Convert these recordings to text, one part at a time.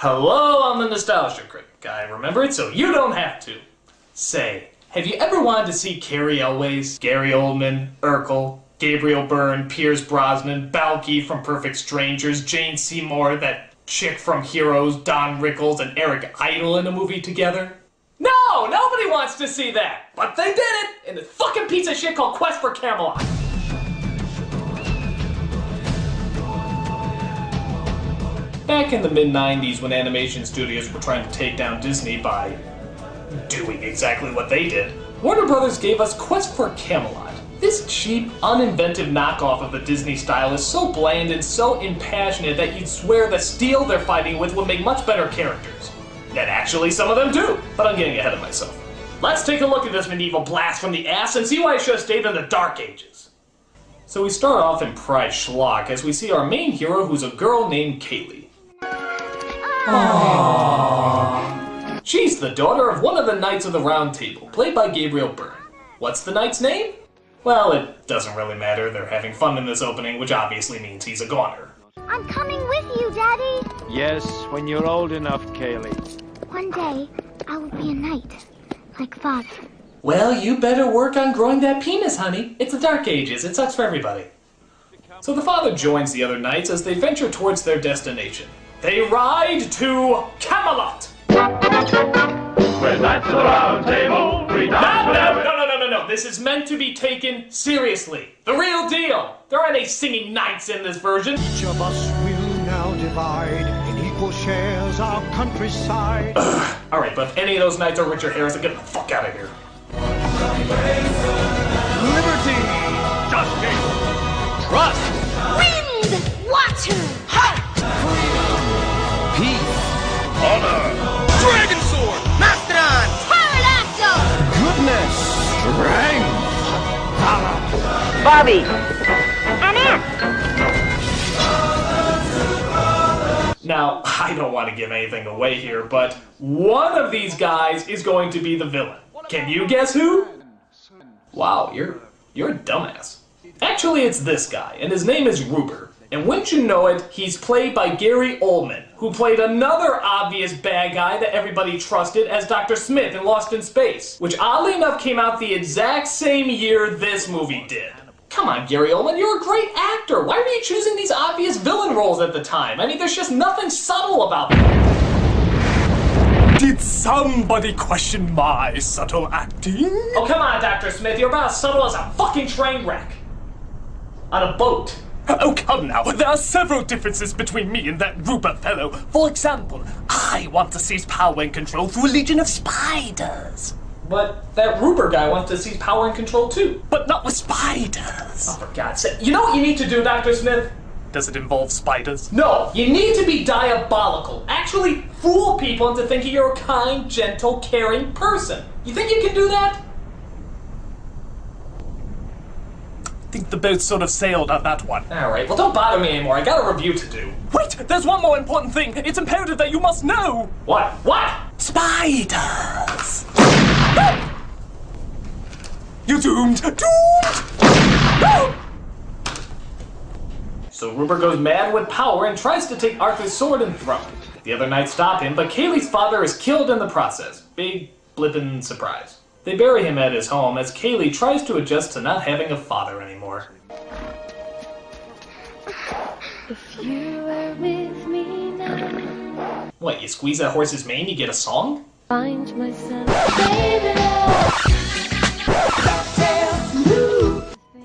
Hello, I'm the Nostalgia Critic. I remember it so you don't have to. Say, have you ever wanted to see Carrie Elways, Gary Oldman, Urkel, Gabriel Byrne, Pierce Brosnan, Balky from Perfect Strangers, Jane Seymour, that chick from Heroes, Don Rickles, and Eric Idle in a movie together? No, nobody wants to see that! But they did it in this fucking piece of shit called Quest for Camelot! Back in the mid-90s when animation studios were trying to take down Disney by doing exactly what they did, Warner Brothers gave us Quest for Camelot. This cheap, uninventive knockoff of the Disney style is so bland and so impassionate that you'd swear the steel they're fighting with would make much better characters. And actually, some of them do, but I'm getting ahead of myself. Let's take a look at this medieval blast from the ass and see why I should have stayed in the Dark Ages. So we start off in Prize Schlock as we see our main hero who's a girl named Kaylee. Aww. She's the daughter of one of the Knights of the Round Table, played by Gabriel Byrne. What's the knight's name? Well, it doesn't really matter. They're having fun in this opening, which obviously means he's a goner. I'm coming with you, Daddy! Yes, when you're old enough, Kaylee. One day, I will be a knight, like Father. Well, you better work on growing that penis, honey. It's the Dark Ages. It sucks for everybody. So the father joins the other knights as they venture towards their destination. They ride to Camelot! We're knights of the Round Table, we No. This is meant to be taken seriously. The real deal. There aren't any singing knights in this version. Each of us will now divide in equal shares our countryside. Alright, but if any of those knights are Richard Harris, get the fuck out of here. Liberty! Justice! Trust! Wind! Water! Heart! Peace! Honor! Dragon sword! Mastodon! Pterodactyl! Goodness! Strength! Valor! Bobby! An ant! Now, I don't want to give anything away here, but one of these guys is going to be the villain. Can you guess who? Wow, you're a dumbass. Actually, it's this guy, and his name is Ruber. And wouldn't you know it, he's played by Gary Oldman, who played another obvious bad guy that everybody trusted as Dr. Smith in Lost in Space, which oddly enough came out the exact same year this movie did. Come on, Gary Oldman, you're a great actor. Why were you choosing these obvious villain roles at the time? I mean, there's just nothing subtle about them. Did somebody question my subtle acting? Oh, come on, Dr. Smith, you're about as subtle as a fucking train wreck. On a boat. Oh, come now. There are several differences between me and that Ruber fellow. For example, I want to seize power and control through a legion of spiders. But that Ruber guy wants to seize power and control too. But not with spiders. Oh, for God's sake. You know what you need to do, Dr. Smith? Does it involve spiders? No, you need to be diabolical. Actually fool people into thinking you're a kind, gentle, caring person. You think you can do that? I think the boat sort of sailed on that one. Alright, well don't bother me anymore. I got a review to do. Wait, there's one more important thing. It's imperative that you must know. What? What? Spiders. You're doomed. Doomed. So Ruber goes mad with power and tries to take Arthur's sword and throne. The other knights stop him, but Kaylee's father is killed in the process. Big, flippin' surprise. They bury him at his home as Kaylee tries to adjust to not having a father anymore. If you were with me now, What, you squeeze that horse's mane, you get a song? find myself, baby.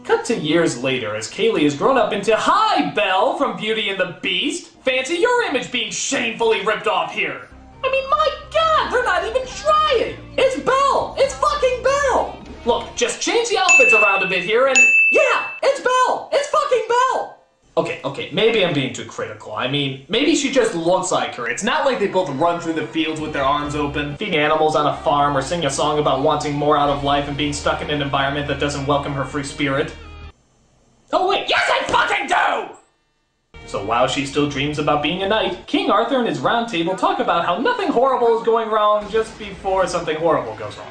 Cut to years later as Kaylee has grown up into Hi, Belle from Beauty and the Beast. Fancy your image being shamefully ripped off here. I mean, my God, they're not even trying. It's Belle. It's fucking Belle. Look, just change the outfits around a bit here and yeah, it's Belle. It's fucking Belle. Okay, maybe I'm being too critical. I mean, maybe she just looks like her. It's not like they both run through the fields with their arms open, feed animals on a farm, or sing a song about wanting more out of life and being stuck in an environment that doesn't welcome her free spirit. Oh wait, yes I fucking do! So while she still dreams about being a knight, King Arthur and his round table talk about how nothing horrible is going wrong just before something horrible goes wrong.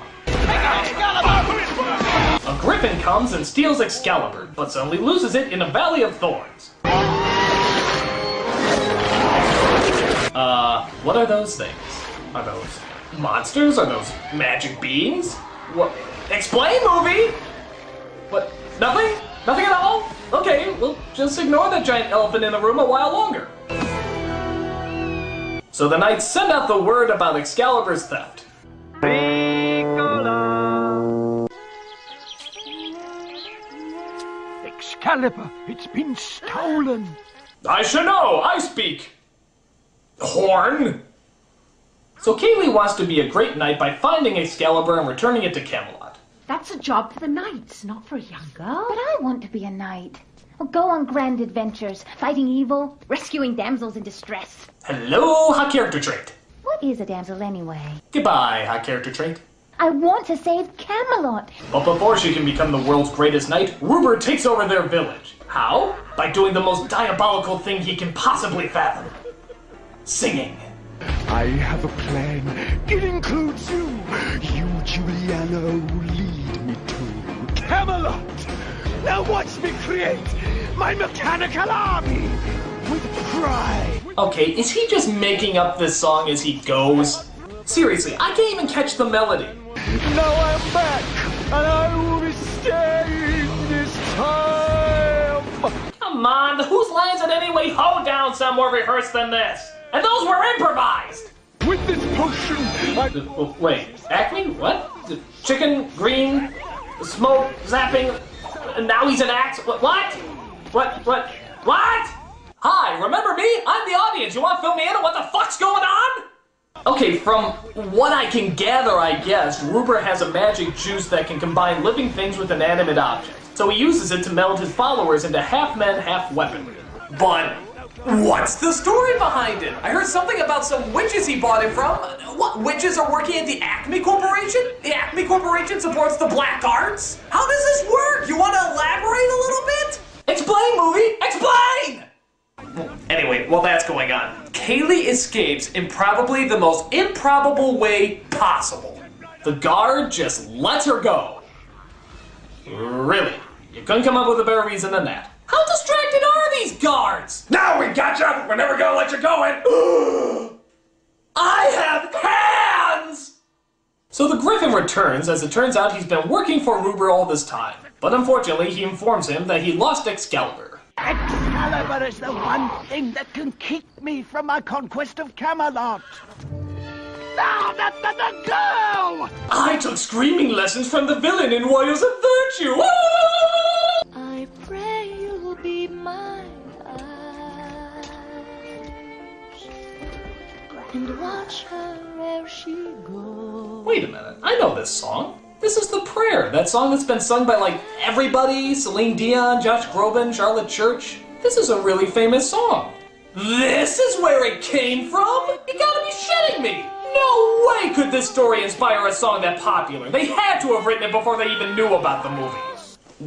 A griffin comes and steals Excalibur, but suddenly loses it in a valley of thorns. What are those things? Are those monsters? Are those magic beings? What? Explain, movie! What? Nothing? Nothing at all? Okay, we'll just ignore that giant elephant in the room a while longer. So the knights send out the word about Excalibur's theft. Excalibur, it's been stolen. I should know! I speak! Horn! So Kaylee wants to be a great knight by finding Excalibur and returning it to Camelot. That's a job for the knights, not for a young girl. But I want to be a knight. I'll go on grand adventures, fighting evil, rescuing damsels in distress. Hello, hot character trait. What is a damsel anyway? Goodbye, hot character trait. I want to save Camelot. But before she can become the world's greatest knight, Rupert takes over their village. How? By doing the most diabolical thing he can possibly fathom. Singing. I have a plan. It includes you. You, Giuliano, lead me to Camelot. Now watch me create my mechanical army with pride. Okay, is he just making up this song as he goes? Seriously, I can't even catch the melody. Now I'm back, and I will be staying this time. Come on, whose lines did anyway hoedown some more rehearsed than this? And those were improvised! With this potion, Wait, Acme? What? Chicken, green, smoke, zapping, and now he's an axe? What? What? Hi, remember me? I'm the audience. You want to fill me in on what the fuck's going on? Okay, from what I can gather, I guess, Rupert has a magic juice that can combine living things with inanimate objects. So he uses it to meld his followers into half men, half weapon. But what's the story behind it? I heard something about some witches he bought it from. What, witches are working at the Acme Corporation? The Acme Corporation supports the black arts? How does this work? You want to elaborate a little bit? Explain, movie! Explain! Anyway, while that's going on, Kaylee escapes in probably the most improbable way possible. The guard just lets her go. Really? You couldn't come up with a better reason than that. How distracted are these guards? Now we gotcha! We're never gonna let you go in! I have hands! So the Griffin returns. As it turns out, he's been working for Rupert all this time. But unfortunately, he informs him that he lost Excalibur. Excalibur is the one thing that can keep me from my conquest of Camelot. No, not the girl! I took screaming lessons from the villain in Warriors of Virtue! I pray you'll be mine and watch her where she goes. Wait a minute, I know this song. This is The Prayer, that song that's been sung by like everybody, Celine Dion, Josh Groban, Charlotte Church. This is a really famous song. This is where it came from? You gotta be shitting me! No way could this story inspire a song that popular. They had to have written it before they even knew about the movie.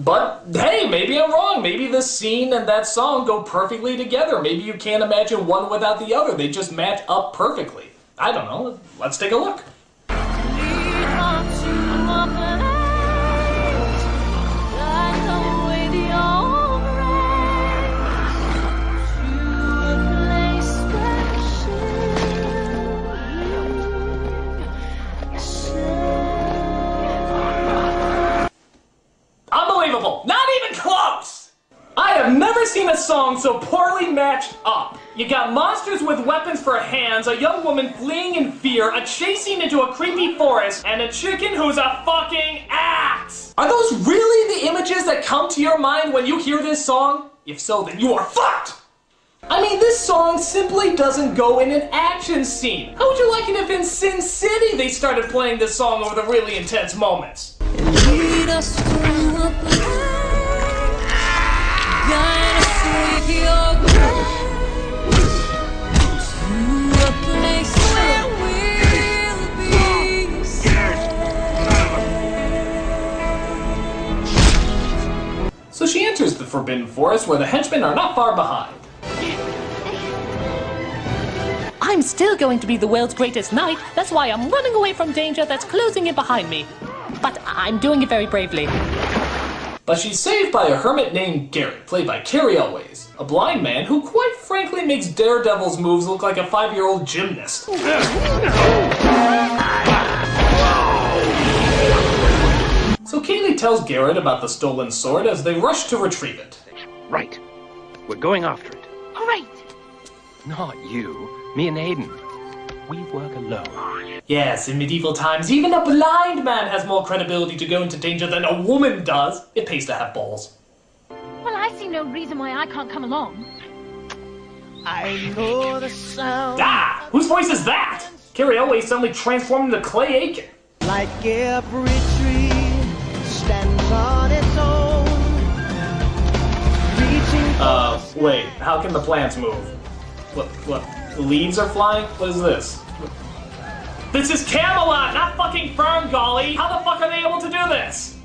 But hey, maybe I'm wrong. Maybe this scene and that song go perfectly together. Maybe you can't imagine one without the other. They just match up perfectly. I don't know. Let's take a look. Unbelievable! Not even close! I have never seen a song so poorly matched up. You got monsters with weapons for hands, a young woman fleeing in fear, a chase scene into a creepy forest, and a chicken who's a fucking axe! Are those really the images that come to your mind when you hear this song? If so, then you are fucked! I mean, this song simply doesn't go in an action scene. How would you like it if in Sin City they started playing this song over the really intense moments? Lead us to a place, guide us with your grace, to a place where we'll be safe. So she enters the Forbidden Forest where the henchmen are not far behind. I'm still going to be the world's greatest knight. That's why I'm running away from danger that's closing in behind me. But I'm doing it very bravely. But she's saved by a hermit named Garrett, played by Carrie Elways, a blind man who quite frankly makes Daredevil's moves look like a 5-year-old gymnast. So Kaylee tells Garrett about the stolen sword as they rush to retrieve it. Right. We're going after it. Great. Not you. Me and Aiden. We work alone. Yes, in medieval times, even a blind man has more credibility to go into danger than a woman does. It pays to have balls. Well, I see no reason why I can't come along. I know the sound. Ah! Whose voice is that? Carrie Elway suddenly transformed into Clay Aiken. Like every tree stands on its own. Reaching Wait, how can the plants move? What? The leaves are flying? What is this? This is Camelot, not fucking Fern Golly! How the fuck are they able to do this?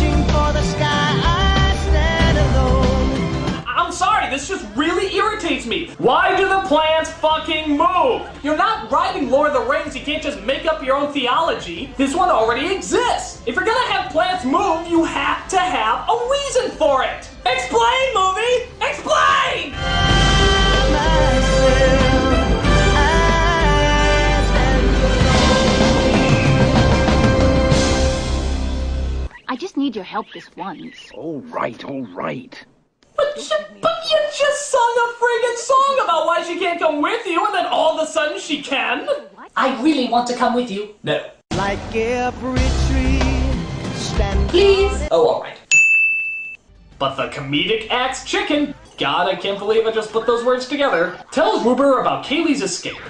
reaching for the sky, I stand alone. I'm sorry, this just really irritates me. Why do the plants fucking move? You're not writing Lord of the Rings, you can't just make up your own theology. This one already exists. If you're gonna have plants move, you have to have a reason for it. Explain, movie! Explain! I just need your help this once. All right, all right. But you just sung a friggin' song about why she can't come with you, and then all of a sudden she can? I really want to come with you. No. Like every tree stands. Please? Oh, alright. But the comedic axe chicken, God, I can't believe I just put those words together, tells Ruber about Kaylee's escape.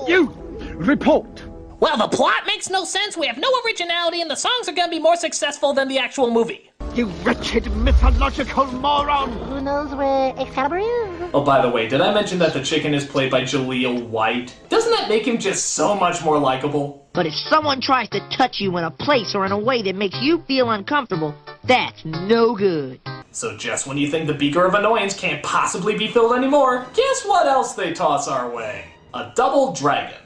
You! Report! Well, the plot makes no sense, we have no originality, and the songs are gonna be more successful than the actual movie. You wretched mythological moron! Who knows where Excalibur is? Oh, by the way, did I mention that the chicken is played by Jaleel White? Doesn't that make him just so much more likable? But if someone tries to touch you in a place or in a way that makes you feel uncomfortable, that's no good. So just when you think the beaker of annoyance can't possibly be filled anymore, guess what else they toss our way? A double dragon.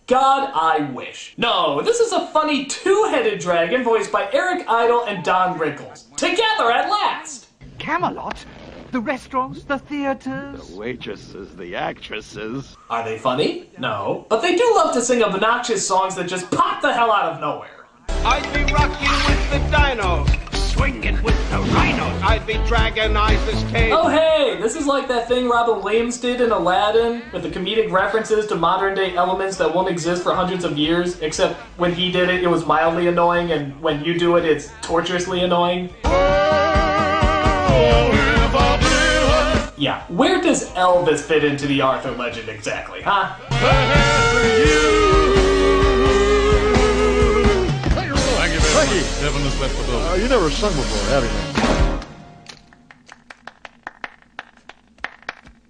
God, I wish. No, this is a funny two-headed dragon voiced by Eric Idle and Don Rickles. Together at last! Camelot? The restaurants, the theaters? The waitresses, the actresses. Are they funny? No. But they do love to sing obnoxious songs that just pop the hell out of nowhere. I'd be rocking with the dinos, swinging with the rhinos. I'd be dragging Isaac's cave. Oh hey, this is like that thing Robin Williams did in Aladdin, with the comedic references to modern day elements that won't exist for hundreds of years, except when he did it, it was mildly annoying, and when you do it, it's torturously annoying. Yeah, where does Elvis fit into the Arthur legend exactly, huh? Heaven has left the building. You never sung before, have you?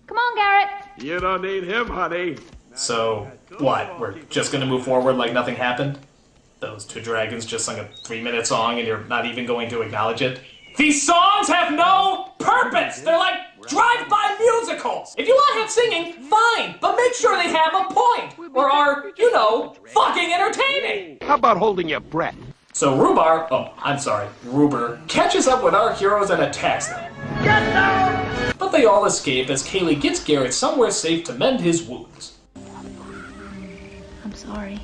Come on, Garrett. You don't need him, honey. So, what? We're just gonna move forward like nothing happened? Those two dragons just sung a 3-minute song and you're not even going to acknowledge it? These songs have no purpose! They're like drive-by musicals! If you want to have singing, fine, but make sure they have a point! Or are, you know, fucking entertaining! How about holding your breath? So Ruber catches up with our heroes and attacks them. Get down! But they all escape as Kaylee gets Garrett somewhere safe to mend his wounds. I'm sorry.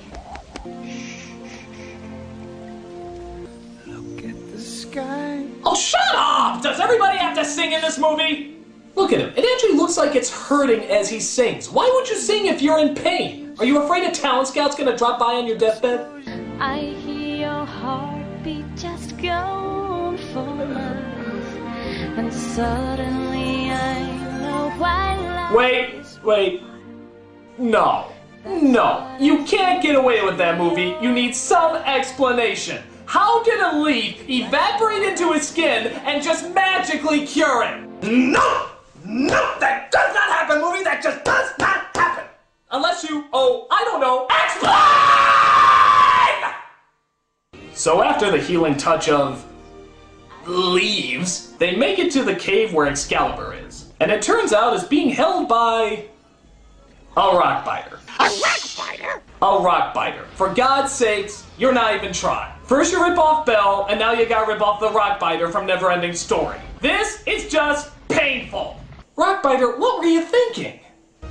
Look at the sky. Oh, shut up! Does everybody have to sing in this movie? Look at him. It actually looks like it's hurting as he sings. Why would you sing if you're in pain? Are you afraid a talent scout's gonna drop by on your deathbed? I hear your heartbeat just go for miles, and suddenly I know why. Wait. No, you can't get away with that movie. You need some explanation. How did a leaf evaporate into his skin and just magically cure him? No, that does not happen, movie. That just does not happen. Unless you, I don't know, explain! So after the healing touch of leaves, they make it to the cave where Excalibur is. And it turns out it's being held by a rock biter. A rat spider? A rock biter. For God's sakes, you're not even trying. First you rip off Belle, and now you gotta rip off the rock biter from Neverending Story. This is just painful. Rock biter, what were you thinking?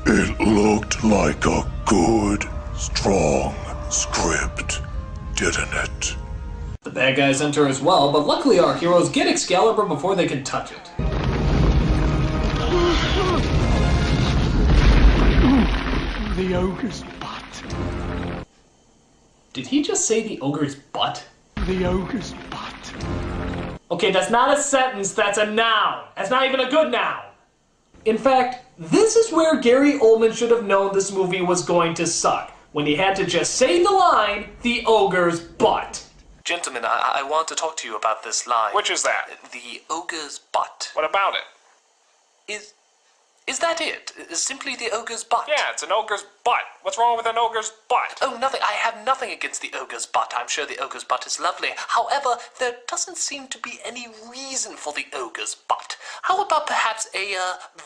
It looked like a good, strong script, didn't it? The bad guys enter as well, but luckily our heroes get Excalibur before they can touch it. The ogre's butt. Did he just say the ogre's butt? The ogre's butt. Okay, that's not a sentence, that's a noun. That's not even a good noun. In fact, this is where Gary Oldman should have known this movie was going to suck, when he had to just say the line, the ogre's butt. Gentlemen, I want to talk to you about this line. Which is that? The ogre's butt. What about it? Is that it? Simply the ogre's butt? Yeah, it's an ogre's butt. What's wrong with an ogre's butt? Oh, nothing. I have nothing against the ogre's butt. I'm sure the ogre's butt is lovely. However, there doesn't seem to be any reason for the ogre's butt. How about perhaps a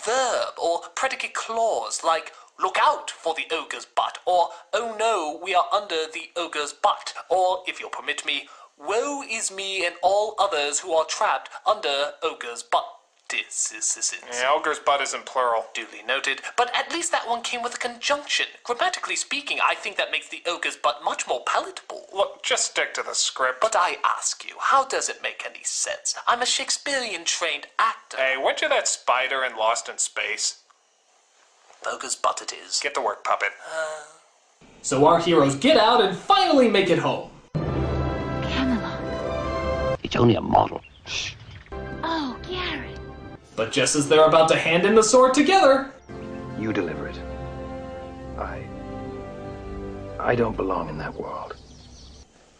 verb or predicate clause like look out for the ogre's butt, or oh no, we are under the ogre's butt, or if you'll permit me, woe is me and all others who are trapped under ogre's butt. Yeah, ogre's butt is in plural. Duly noted, but at least that one came with a conjunction. Grammatically speaking, I think that makes the ogre's butt much more palatable. Look, just stick to the script. But I ask you, how does it make any sense? I'm a Shakespearean-trained actor. Hey, weren't you that spider in Lost in Space? Ogre's butt it is. Get to work, puppet. So our heroes get out and finally make it home. Camelot. It's only a model. Shh. Oh, Garrett. But just as they're about to hand in the sword together... You deliver it. I don't belong in that world.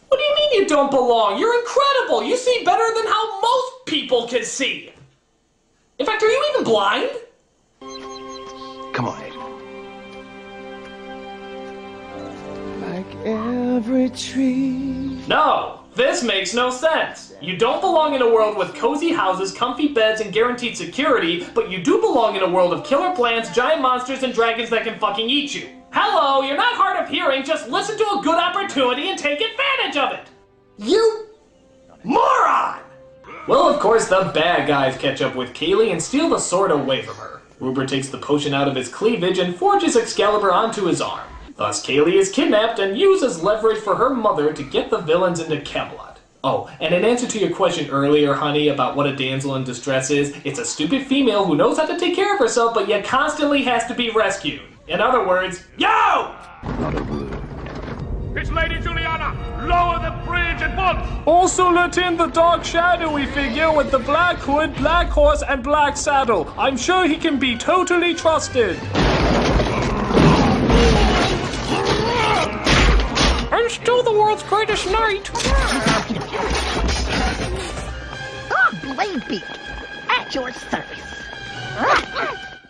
What do you mean you don't belong? You're incredible! You see better than how most people can see! In fact, are you even blind? Come on, Aiden. Like every tree. No! This makes no sense. You don't belong in a world with cozy houses, comfy beds, and guaranteed security, but you do belong in a world of killer plants, giant monsters, and dragons that can fucking eat you. Hello, you're not hard of hearing, just listen to a good opportunity and take advantage of it. You moron! Well, of course, the bad guys catch up with Kaylee and steal the sword away from her. Rupert takes the potion out of his cleavage and forges Excalibur onto his arm. Thus, Kaylee is kidnapped and uses leverage for her mother to get the villains into Camelot. Oh, and in answer to your question earlier, honey, about what a damsel in distress is, it's a stupid female who knows how to take care of herself but yet constantly has to be rescued. In other words, yo! Not a word. It's Lady Juliana! Lower the bridge at once! Also let in the dark shadowy figure with the black hood, black horse, and black saddle. I'm sure he can be totally trusted. I'm still the world's greatest knight. Oh, Bladebeak, at your service.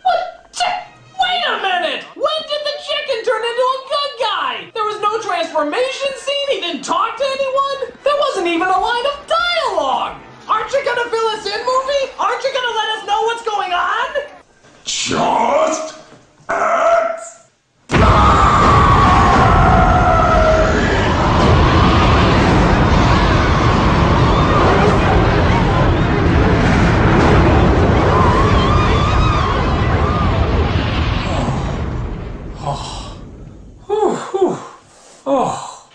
What? Wait a minute! When did the chicken turn into a good guy? There was no transformation scene, he didn't talk to anyone? There wasn't even a line of dialogue! Aren't you gonna fill us in, movie? Aren't you gonna let us know what's going on? Just act. Oh.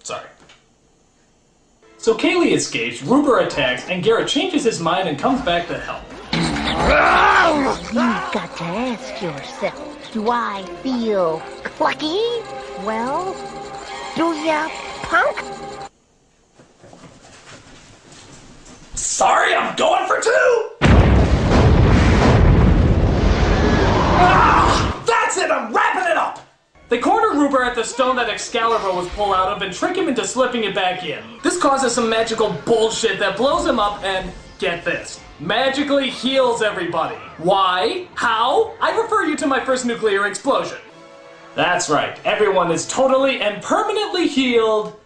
Sorry. So Kaylee escapes, Rupert attacks, and Garrett changes his mind and comes back to help. You've got to ask yourself, do I feel clucky? Well, do ya, punk? Sorry, I'm going for two! Ah, that's it, I'm wrapping it up! They corner Rupert at the stone that Excalibur was pulled out of and trick him into slipping it back in. This causes some magical bullshit that blows him up and, get this, magically heals everybody. Why? How? I refer you to my first nuclear explosion. That's right, everyone is totally and permanently healed,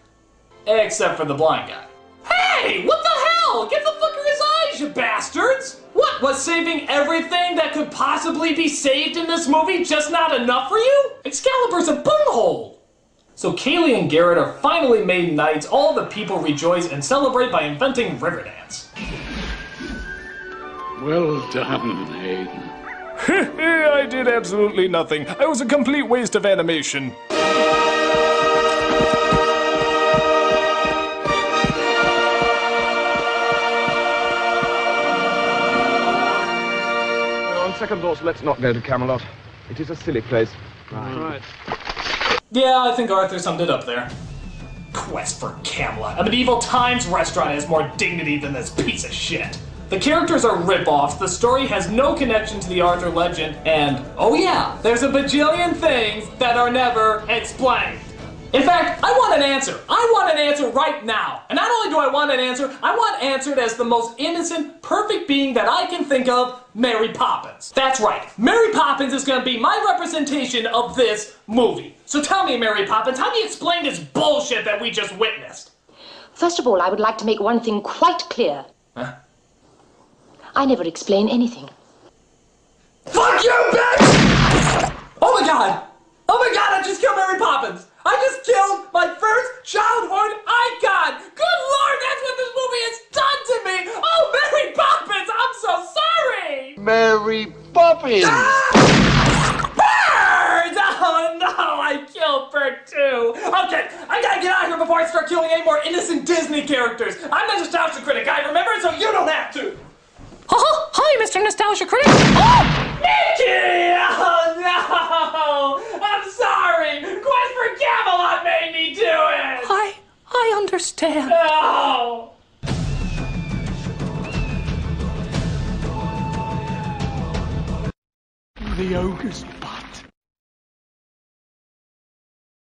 except for the blind guy. Hey, what the hell? Get the fucker his eyes, you bastards! What Was saving everything that could possibly be saved in this movie just not enough for you? Excalibur's a bunghole! So Kaylee and Garrett are finally made knights. All the people rejoice and celebrate by inventing Riverdance. Well done, Hayden. I did absolutely nothing. I was a complete waste of animation. On second thoughts, let's not go to Camelot. It is a silly place. Right. Yeah, I think Arthur summed it up there. Quest for Camelot. A medieval times restaurant has more dignity than this piece of shit. The characters are rip-offs, the story has no connection to the Arthur legend, and, oh yeah, there's a bajillion things that are never explained. In fact, I want an answer. I want an answer right now. And not only do I want an answer, I want answered as the most innocent, perfect being that I can think of, Mary Poppins. That's right, Mary Poppins is gonna be my representation of this movie. So tell me, Mary Poppins, how do you explain this bullshit that we just witnessed? First of all, I would like to make one thing quite clear. Huh? I never explain anything. Fuck you, bitch! Oh my god! Oh my god, I just killed Mary Poppins! I just killed my first childhood icon! Good lord, that's what this movie has done to me! Oh, Mary Poppins, I'm so sorry! Mary Poppins! Bird! Oh no, I killed Bird too! Okay, I gotta get out of here before I start killing any more innocent Disney characters! I'm the Nostalgia Critic, I remember it so you don't have to! Hi, Mr. Nostalgia Critic! Oh! Mickey! Oh no! I'm sorry! Quest for Camelot made me do it! I understand. No! The ogre's